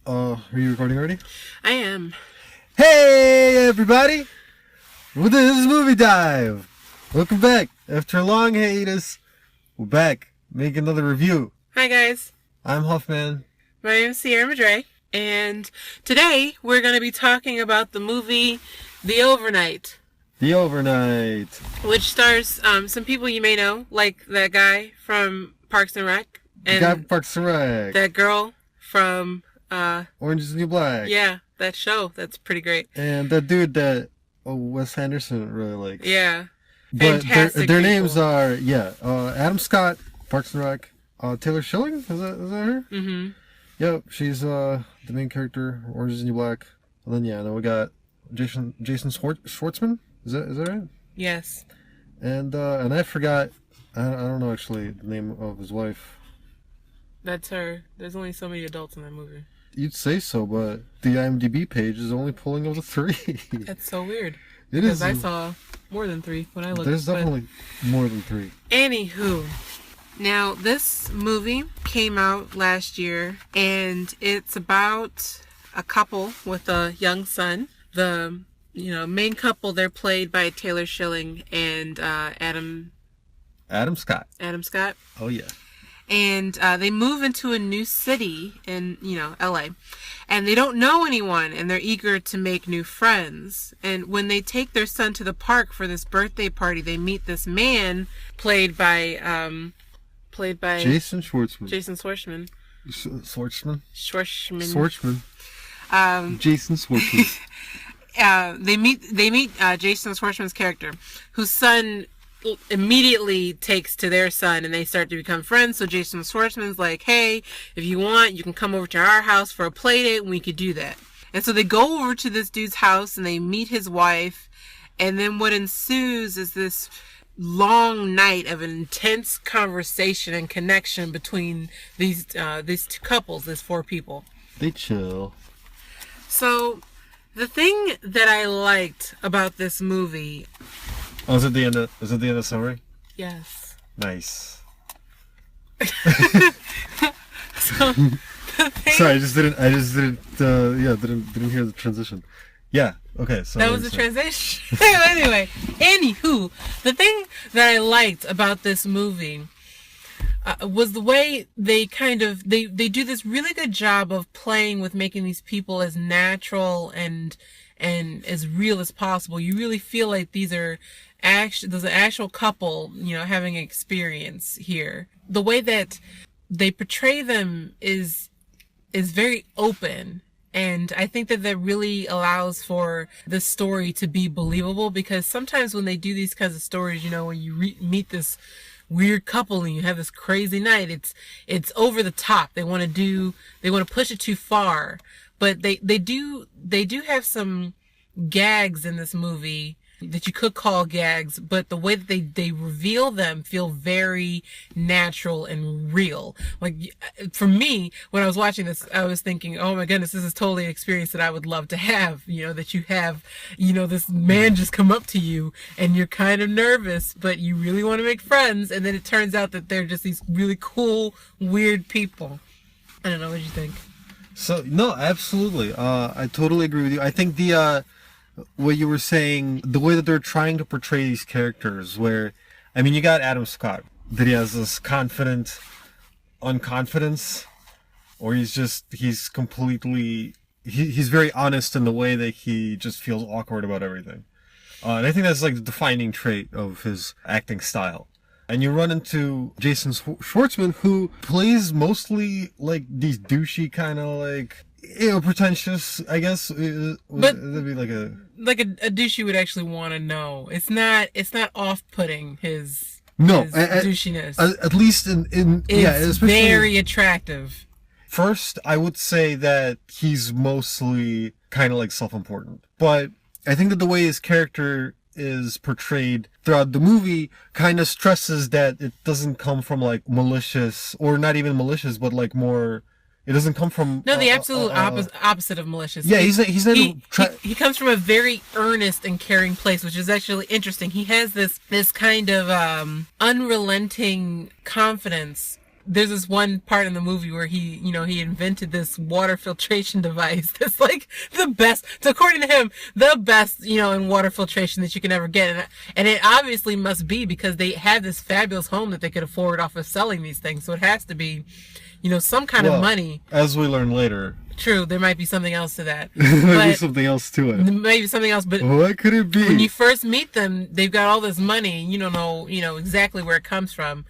Are you recording already? I am. Hey, everybody! Well, this is MovieDive. Welcome back. After a long hiatus, we're back. Make another review. Hi, guys. I'm Huffman. My name is Sierra Madre, and today we're going to be talking about the movie The Overnight. The Overnight. Which stars some people you may know, like that guy from Parks and Rec. And the guy from Parks and Rec. that girl from... Orange is the New Black. Yeah, that show. That's pretty great. And that dude that Wes Anderson really likes. Yeah. But Fantastic their people. names are, Adam Scott, Parks and Rec. Taylor Schilling? Is that her? Mm-hmm. Yep, she's the main character, Orange is the New Black. And then, then we got Jason Schwartzman. Is that right? Yes. And I forgot, I don't know actually the name of his wife. That's her. There's only so many adults in that movie. You'd say so, but the IMDb page is only pulling up to 3. That's so weird. It Because is. I saw more than 3 when I looked. There's definitely more than 3. Anywho, now this movie came out last year, and it's about a couple with a young son. The main couple, they're played by Taylor Schilling and Adam Scott. Adam Scott. Oh yeah. And they move into a new city in, LA. And they don't know anyone, and they're eager to make new friends. And when they take their son to the park for this birthday party, they meet this man played by Jason Schwartzman. Jason Schwartzman. Schwartzman. Jason Schwartzman. They meet Jason Schwartzman's character, whose son immediately takes to their son, and they start to become friends. So Jason Schwartzman's like, hey, if you want, you can come over to our house for a play date, and we could do that. And so they go over to this dude's house, and they meet his wife, and then what ensues is this long night of an intense conversation and connection between these two couples, these 4 people. They chill. So the thing that I liked about this movie... Oh, is it the end of summary? Yes. Nice. So, Sorry, I just didn't didn't hear the transition. Yeah, okay. So that was the transition. Anyway, anywho, the thing that I liked about this movie was the way they they do this really good job of playing with making these people as natural and as real as possible. You really feel like there's an actual couple, having an experience here. The way that they portray them is very open. And I think that really allows for the story to be believable, because sometimes when they do these kinds of stories, when you meet this weird couple and you have this crazy night, it's over the top. They want to push it too far. But they do have some gags in this movie that you could call gags, but the way that they reveal them feel very natural and real. Like, for me, when I was watching this, I was thinking, oh my goodness, this is totally an experience that I would love to have, that you have, this man just come up to you and you're kind of nervous, but you really want to make friends, and then it turns out that they're just these really cool, weird people. I don't know, what do you think? So, no, absolutely. I totally agree with you. I think what you were saying, the way that they're trying to portray these characters, where, you got Adam Scott, that he has this confident unconfidence, or he's very honest in the way that he just feels awkward about everything. And I think that's like the defining trait of his acting style. And you run into Jason Schwartzman, who plays mostly like these douchey kind of like, pretentious, I guess. But that'd be like a douche you would actually want to know. It's not off-putting his douchiness. At least it's very attractive. First, I would say that he's mostly kind of like self-important, but I think that the way his character is portrayed throughout the movie kind of stresses that it doesn't come from like malicious, or not even malicious, but like more. It doesn't come from... No, the absolute opposite of malicious. Yeah, he comes from a very earnest and caring place, which is actually interesting. He has this kind of unrelenting confidence there's this one part in the movie where he invented this water filtration device that's like the best, so according to him, the best, in water filtration that you can ever get. And it obviously must be because they have this fabulous home that they could afford off of selling these things. So it has to be, some kind of money. As we learn later. True, there might be something else to that. Maybe something else to it. Maybe something else, but what could it be? When you first meet them, they've got all this money, and you don't know, exactly where it comes from.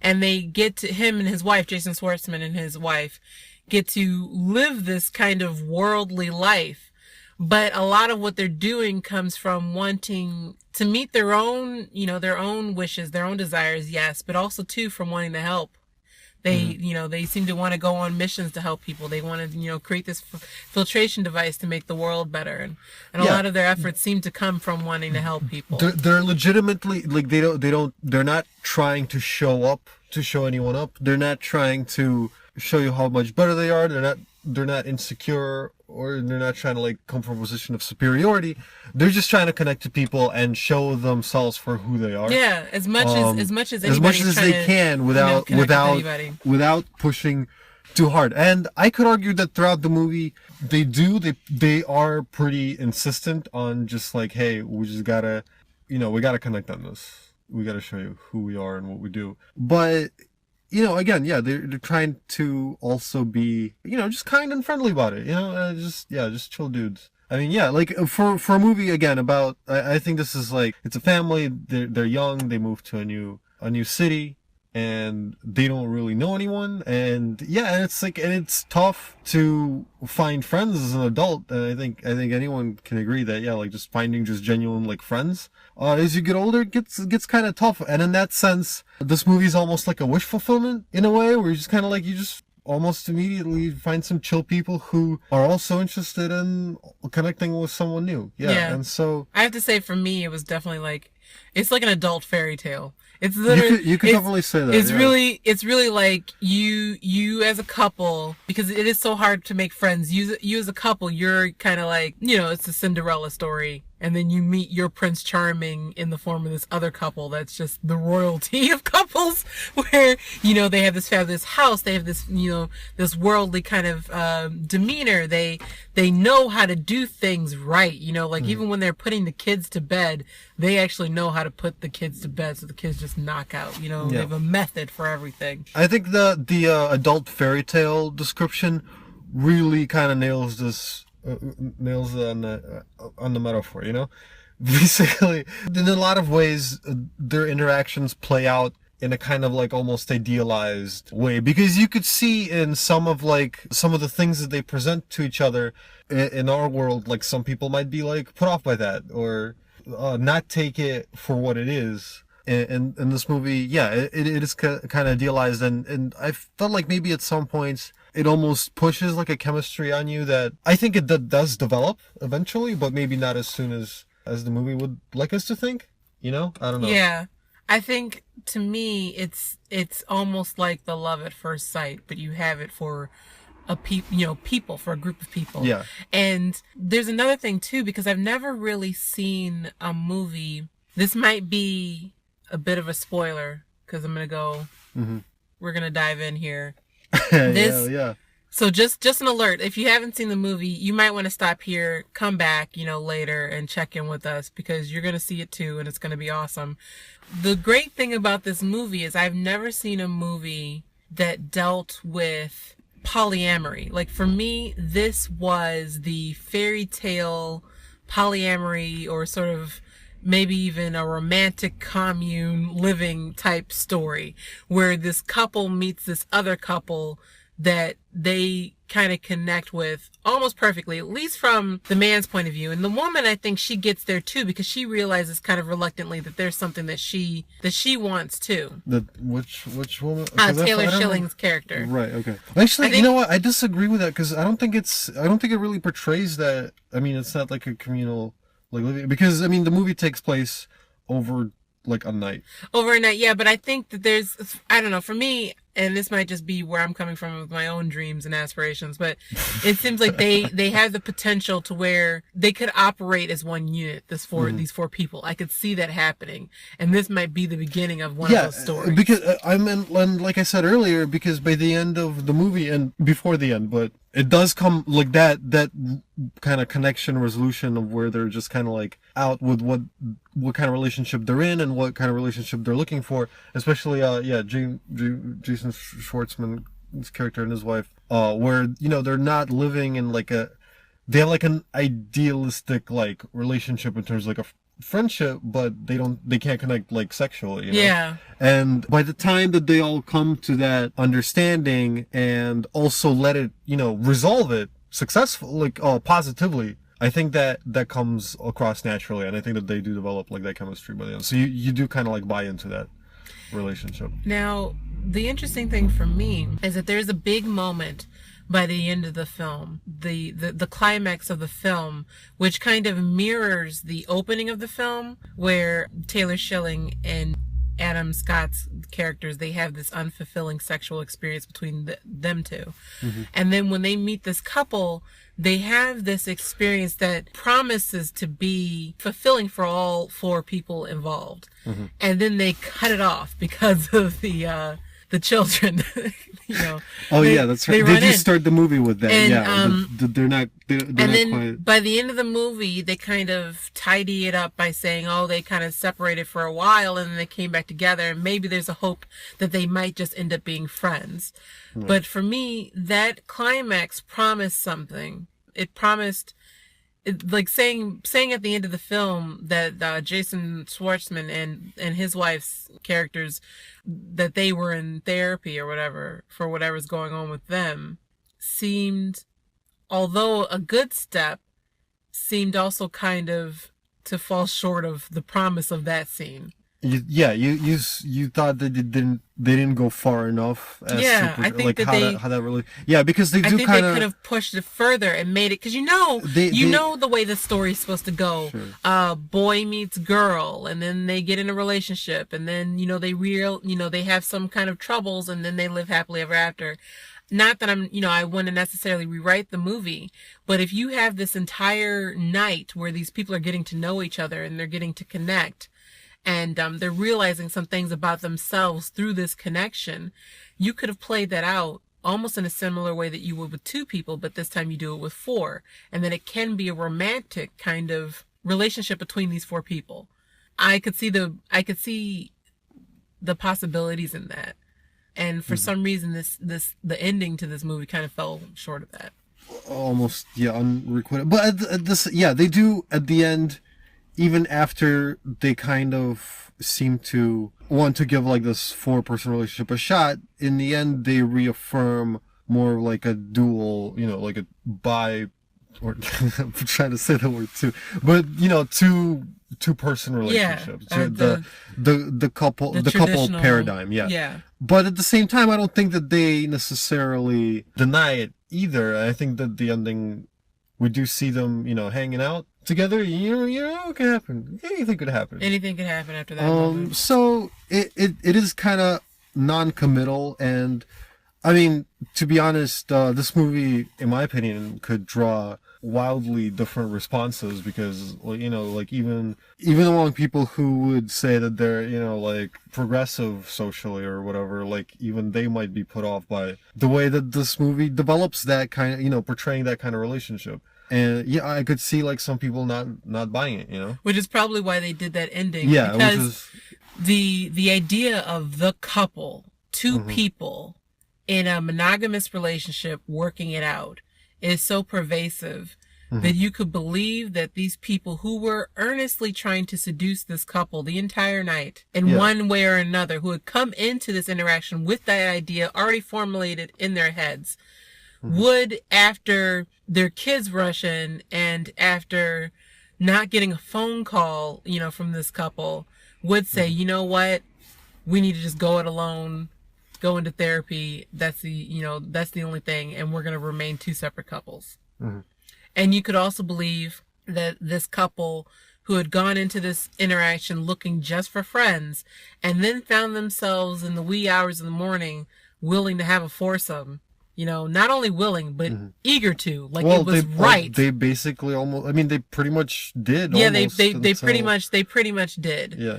And they get to him and his wife, Jason Schwartzman and his wife, get to live this kind of worldly life. But a lot of what they're doing comes from wanting to meet their own wishes, their own desires, yes, but also too from wanting to help. They, they seem to want to go on missions to help people. They want to, create this filtration device to make the world better. And a lot of their efforts seem to come from wanting to help people. They're legitimately, like, they're not trying to show anyone up. They're not trying to show you how much better they are. They're not insecure, or they're not trying to, like, come from a position of superiority. They're just trying to connect to people and show themselves for who they are. Yeah, as much as they can without pushing too hard. And I could argue that throughout the movie, they are pretty insistent on just like, hey, we just gotta, we gotta connect on this. We gotta show you who we are and what we do. But again, yeah, they're trying to also be, just kind and friendly about it, just chill dudes. I mean, yeah, like for a movie again about, I think this is like, it's a family, they're young, they move to a new city, and they don't really know anyone, and yeah, and it's like, and it's tough to find friends as an adult, and I think anyone can agree that, yeah, like just finding just genuine, like, friends, as you get older, it gets kind of tough. And in that sense, this movie is almost like a wish fulfillment in a way, where you just kind of like, you just almost immediately find some chill people who are also interested in connecting with someone new. Yeah. And so I have to say, for me, it was definitely like, it's like an adult fairy tale. It's literally, you could definitely say that. It's really like you as a couple, because it is so hard to make friends. You as a couple, you're kind of like, it's a Cinderella story. And then you meet your Prince Charming in the form of this other couple that's just the royalty of couples, where, they have this fabulous house, they have this, this worldly kind of demeanor. They know how to do things right, like even when they're putting the kids to bed, they actually know how to put the kids to bed so the kids just knock out, They have a method for everything. I think the adult fairy tale description really kind of nails on the metaphor, basically. In a lot of ways, their interactions play out in a kind of like almost idealized way, because you could see in some of the things that they present to each other in our world, like some people might be like put off by that, or not take it for what it is. And in this movie, yeah, it is kind of idealized, and I felt like maybe at some points it almost pushes like a chemistry on you that I think it does develop eventually, but maybe not as soon as the movie would like us to think. I don't know. Yeah, I think to me it's almost like the love at first sight, but you have it for people, for a group of people. Yeah. And there's another thing too, because I've never really seen a movie. This might be a bit of a spoiler, because I'm gonna go. Mm-hmm. We're gonna dive in here. Yeah. So just an alert. If you haven't seen the movie, you might want to stop here, come back, later and check in with us, because you're going to see it too, and it's going to be awesome. The great thing about this movie is I've never seen a movie that dealt with polyamory. Like, for me, this was the fairy tale polyamory, or sort of maybe even a romantic commune living type story, where this couple meets this other couple that they kind of connect with almost perfectly, at least from the man's point of view. And the woman, I think she gets there too, because she realizes kind of reluctantly that there's something that she wants too. Which woman? Taylor Schilling's character. Right. Okay. Actually, you know what? I disagree with that, because I don't think it really portrays that. I mean, it's not like a communal, like, living, because I mean the movie takes place over like a night. Over a night, yeah. But I think that I don't know. For me, and this might just be where I'm coming from with my own dreams and aspirations, but it seems like they have the potential to where they could operate as one unit. These four people, I could see that happening, and this might be the beginning of one of those stories. Because and like I said earlier, because by the end of the movie and before the end, but it does come like that kind of connection resolution of where they're just kind of like out with what kind of relationship they're in and what kind of relationship they're looking for, especially Jason Schwartzman's character and his wife, where they're not living in like they have like an idealistic like relationship in terms of like a friendship, but they can't connect like sexually, Yeah. And by the time that they all come to that understanding and also let it resolve it successfully, like positively, I think that comes across naturally, and I think that they do develop like that chemistry by the end. So you do kind of like buy into that relationship. Now, the interesting thing for me is that there's a big moment by the end of the film, the climax of the film, which kind of mirrors the opening of the film, where Taylor Schilling and Adam Scott's characters, they have this unfulfilling sexual experience between them two. And then when they meet this couple, they have this experience that promises to be fulfilling for all four people involved. And then they cut it off because of the children. That's right. They do start the movie with that. And, they're not and not then quite... by the end of the movie, they kind of tidy it up by saying, they kind of separated for a while and then they came back together, and maybe there's a hope that they might just end up being friends. But for me, that climax promised something. It promised, like saying at the end of the film that Jason Schwartzman and his wife's characters, that they were in therapy or whatever for whatever's going on with them, seemed, although a good step, seemed also kind of to fall short of the promise of that scene. You thought that they didn't go far enough. I think like that how that really because they do I think kind they of could have pushed it further and made it, because the way the story's supposed to go. Sure. Boy meets girl, and then they get in a relationship, and then they have some kind of troubles, and then they live happily ever after. Not that I want to necessarily rewrite the movie, but if you have this entire night where these people are getting to know each other and they're getting to connect, and they're realizing some things about themselves through this connection, you could have played that out almost in a similar way that you would with two people, but this time you do it with four. And then it can be a romantic kind of relationship between these four people. I could see the possibilities in that. And for some reason, the ending to this movie kind of fell short of that. Almost, unrequited. But they do at the end, even after they kind of seem to want to give like this four-person relationship a shot, in the end they reaffirm more like a dual, like a or I'm trying to say the word two, but two-person relationships. The couple paradigm, Yeah. But at the same time, I don't think that they necessarily deny it either. I think that the ending, we do see them, hanging out together. It could happen. Anything could happen. Anything could happen after that moment. So it is kind of non-committal, and I mean, to be honest, this movie, in my opinion, could draw wildly different responses, because like even among people who would say that they're like progressive socially or whatever, like even they might be put off by the way that this movie develops that kind of portraying that kind of relationship. And I could see like some people not buying it, which is probably why they did that ending. Yeah, because the idea of the couple, two people in a monogamous relationship working it out, is so pervasive that you could believe that these people who were earnestly trying to seduce this couple the entire night in one way or another, who had come into this interaction with that idea already formulated in their heads, would, after their kids rush in and after not getting a phone call, from this couple, would say, you know what, we need to just go it alone, go into therapy. That's the only thing. And we're going to remain two separate couples. And you could also believe that this couple who had gone into this interaction looking just for friends, and then found themselves in the wee hours of the morning willing to have a foursome. You know, not only willing, but eager to. Like, Well, it was right. they basically almost. I mean, they pretty much did. Yeah, almost they pretty much did. Yeah.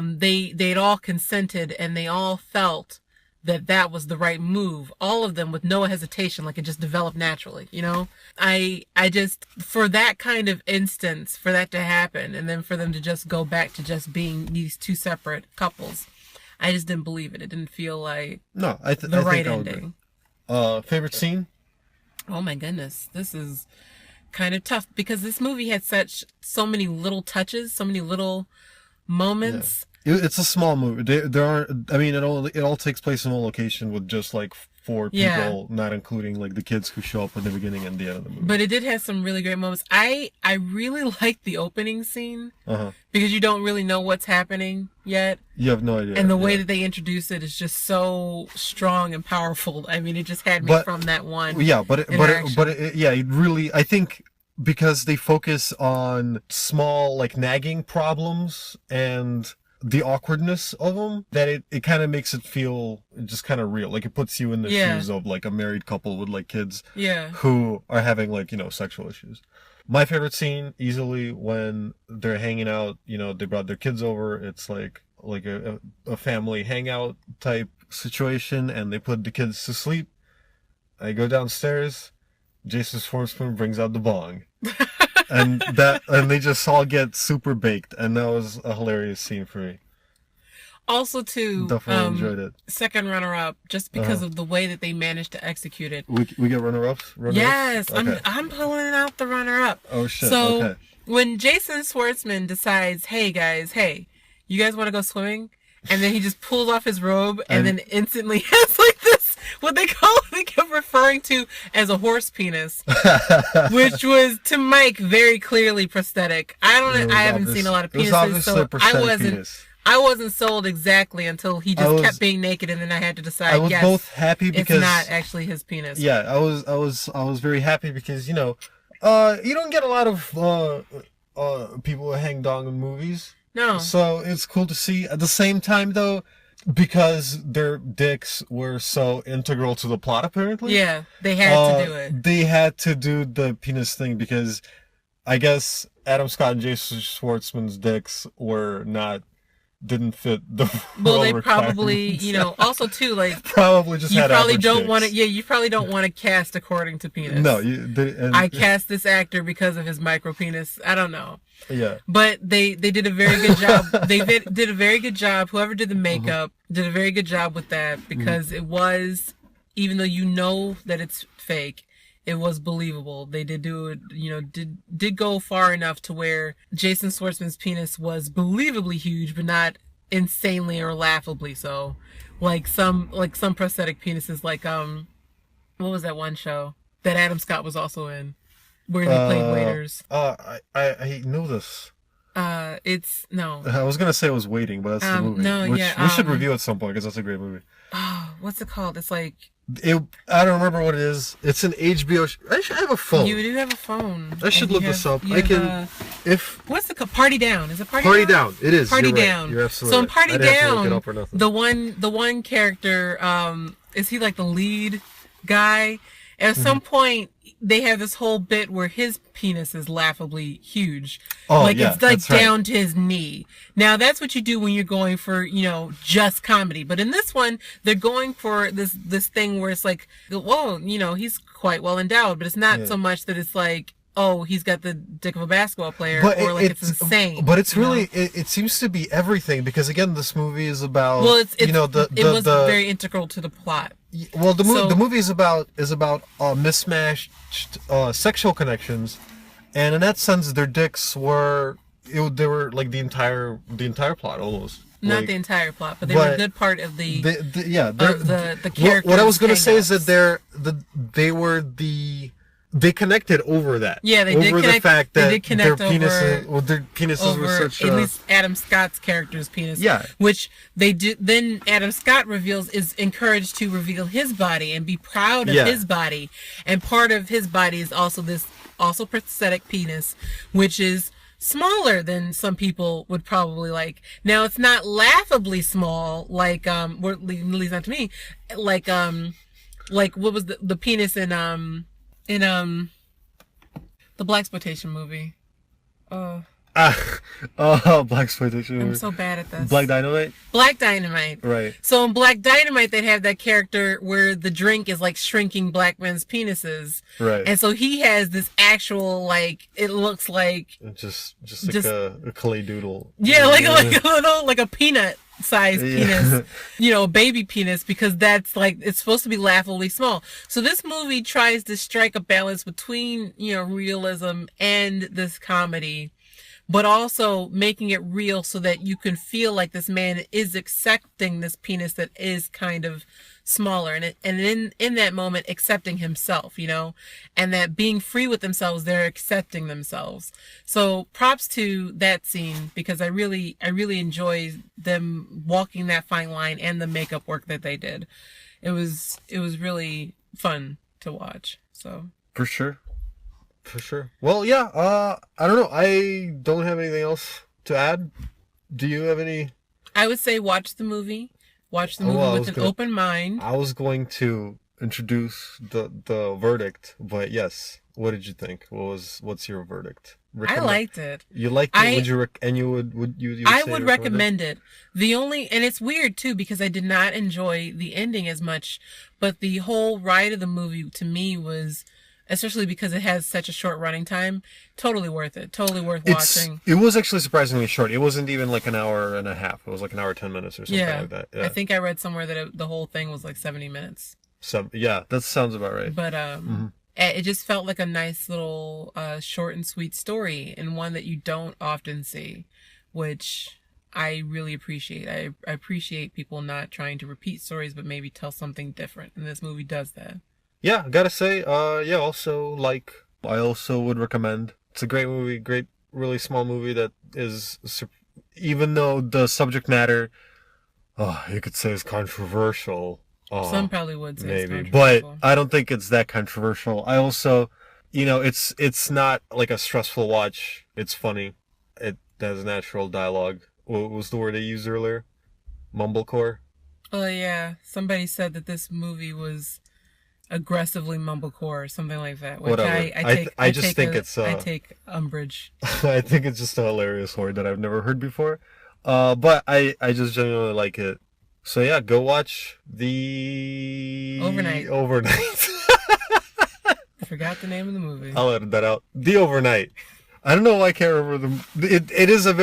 They'd all consented, and they all felt that was the right move. All of them with no hesitation, like it just developed naturally. You know, I just, for that kind of instance, for that to happen, and then for them to just go back to just being these two separate couples, I just didn't believe it. It didn't feel like No, I think ending. Favorite scene? Oh my goodness, this is kind of tough because this movie had so many little touches, so many little moments. Yeah. It's a small movie. There aren't. I mean, it all takes place in one location with just like 4 people, not including like the kids who show up at the beginning and the end of the movie. But it did have some really great moments. I really liked the opening scene Uh-huh. because you don't really know what's happening yet. You have no idea. And the way that they introduce it is just so strong and powerful. I mean, it just had me from that one. Yeah, it really, I think, because they focus on small like nagging problems and the awkwardness of them, that it kind of makes it feel just kind of real. Like, it puts you in the shoes of like a married couple with like kids who are having like, you know, sexual issues. My favorite scene, easily, when they're hanging out, you know, they brought their kids over. It's like a family hangout type situation, and they put the kids to sleep. I go downstairs, Jason Schwartzman brings out the bong. and they just all get super baked, and that was a hilarious scene for me. Also, too, definitely enjoyed it. Second runner-up, just because of the way that they managed to execute it. We get runner-ups? Yes, okay. I'm pulling out the runner-up. Oh shit! So okay. When Jason Schwartzman decides, hey guys, you guys want to go swimming? And then he just pulls off his robe and then instantly has like this, what they kept referring to as a horse penis, which was to Mike very clearly prosthetic. I haven't seen a lot of penises, so I wasn't sold exactly until he just kept being naked, and then I had to decide. I was both happy because it's not actually his penis. Yeah, I was very happy because, you know, you don't get a lot of people who hang dong in movies. No. So it's cool to see. At the same time, though, because their dicks were so integral to the plot, apparently. Yeah, they had to do it. They had to do the penis thing because I guess Adam Scott and Jason Schwartzman's dicks didn't fit the well, they probably, you know, also too, like, probably just you had probably average don't dicks. want to. Yeah, you probably don't want to cast according to penis. No, I cast this actor because of his micro penis. I don't know. Yeah, but they did a very good job. They did a very good job. Whoever did the makeup did a very good job with that, because it was, even though you know that it's fake, it was believable. They did do it, you know, did go far enough to where Jason Schwartzman's penis was believably huge, but not insanely or laughably so. Like some prosthetic penises, like what was that one show that Adam Scott was also in, where they played waiters? I knew this. It's no. I was gonna say it was Waiting, but that's the movie. No, which yeah. we should review at some point because that's a great movie. Oh, what's it called? It's like I don't remember what it is. It's an HBO. I should have a phone. You do have a phone. I should look this up. I can. What's it called? Party Down. Is it Party Down? Party Down. It is. Party You're Down. Right. You're absolutely so in Party right. I didn't have to look Down, it up or nothing. the one character, is he like the lead guy? At some point, they have this whole bit where his penis is laughably huge. Oh, like yeah, it's like that's right. down to his knee. Now that's what you do when you're going for, you know, just comedy. But in this one, they're going for this thing where it's like, whoa, you know, he's quite well endowed, but it's not so much that it's like, oh, he's got the dick of a basketball player, or like it's insane. But it's really, it seems to be everything, because again, this movie is about, it was very integral to the plot. Well, the movie is about mismatched sexual connections, and in that sense, their dicks they were like the entire plot almost. Not the entire plot, but they were a good part of the characters. What I was going to say is that they connected over that. Yeah, they over did connect. The fact that they did connect their penises were such. At least Adam Scott's character's penis. Yeah. Which they do. Then Adam Scott is encouraged to reveal his body and be proud of his body, and part of his body is also prosthetic penis, which is smaller than some people would probably like. Now it's not laughably small, like or at least not to me, like what was the penis in the blaxploitation movie? Oh, Ah, oh, Black exploitation I'm movie. so bad at this. Black Dynamite. Black Dynamite. Right. So in Black Dynamite, they'd have that character where the drink is like shrinking black men's penises. Right. And so he has this actual, like, it looks like, Just like a clay doodle. yeah, like a little, like a peanut sized penis, baby penis, because that's like, it's supposed to be laughably small. So this movie tries to strike a balance between, realism and this comedy, but also making it real so that you can feel like this man is accepting this penis that is kind of smaller, and in that moment accepting himself, and that being free with themselves, they're accepting themselves. So props to that scene, because I really enjoy them walking that fine line and the makeup work that they did. It was really fun to watch. So For sure. For sure. Well, yeah, I don't know. I don't have anything else to add. Do you have any? I would say watch the movie. Watch the movie with an open mind. I was going to introduce the verdict, but yes. What did you think? What's your verdict? I liked it. You liked it? I would recommend it. And it's weird too, because I did not enjoy the ending as much, but the whole ride of the movie to me was, especially because it has such a short running time, totally worth it. Totally worth watching. It was actually surprisingly short. It wasn't even like an hour and a half. It was like an hour 10 minutes or something like that. Yeah. I think I read somewhere that the whole thing was like 70 minutes. So yeah, that sounds about right. But it just felt like a nice little short and sweet story, and one that you don't often see, which I really appreciate. I appreciate people not trying to repeat stories, but maybe tell something different. And this movie does that. Yeah, gotta say, I also would recommend. It's a great movie, really small movie that is, even though the subject matter, you could say is controversial. Some probably would say maybe, but I don't think it's that controversial. I also, it's not like a stressful watch. It's funny. It has natural dialogue. What was the word I used earlier? Mumblecore? Oh yeah, somebody said that this movie was aggressively mumblecore or something like that. Which Whatever. I take umbrage. I think it's just a hilarious word that I've never heard before. But I just genuinely like it. So yeah, go watch the Overnight. I forgot the name of the movie. I'll edit that out. The Overnight. I don't know why I can't remember it's a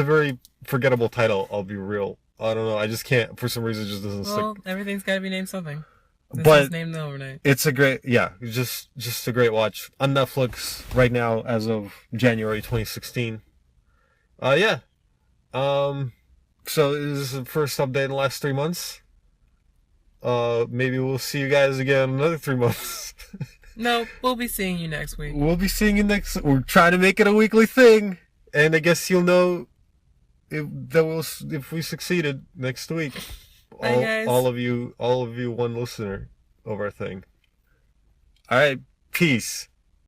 very forgettable title, I'll be real. I don't know. I just can't, for some reason, it just doesn't stick. Well, everything's got to be named something. This is named The Overnight. It's a great, just a great watch on Netflix right now as of January 2016. Yeah. So this is the first update in the last 3 months. Maybe we'll see you guys again in another 3 months. No, we'll be seeing you next week. We're trying to make it a weekly thing, and I guess you'll know if we succeeded next week. Bye, guys. All of you, one listener of our thing. All right, peace.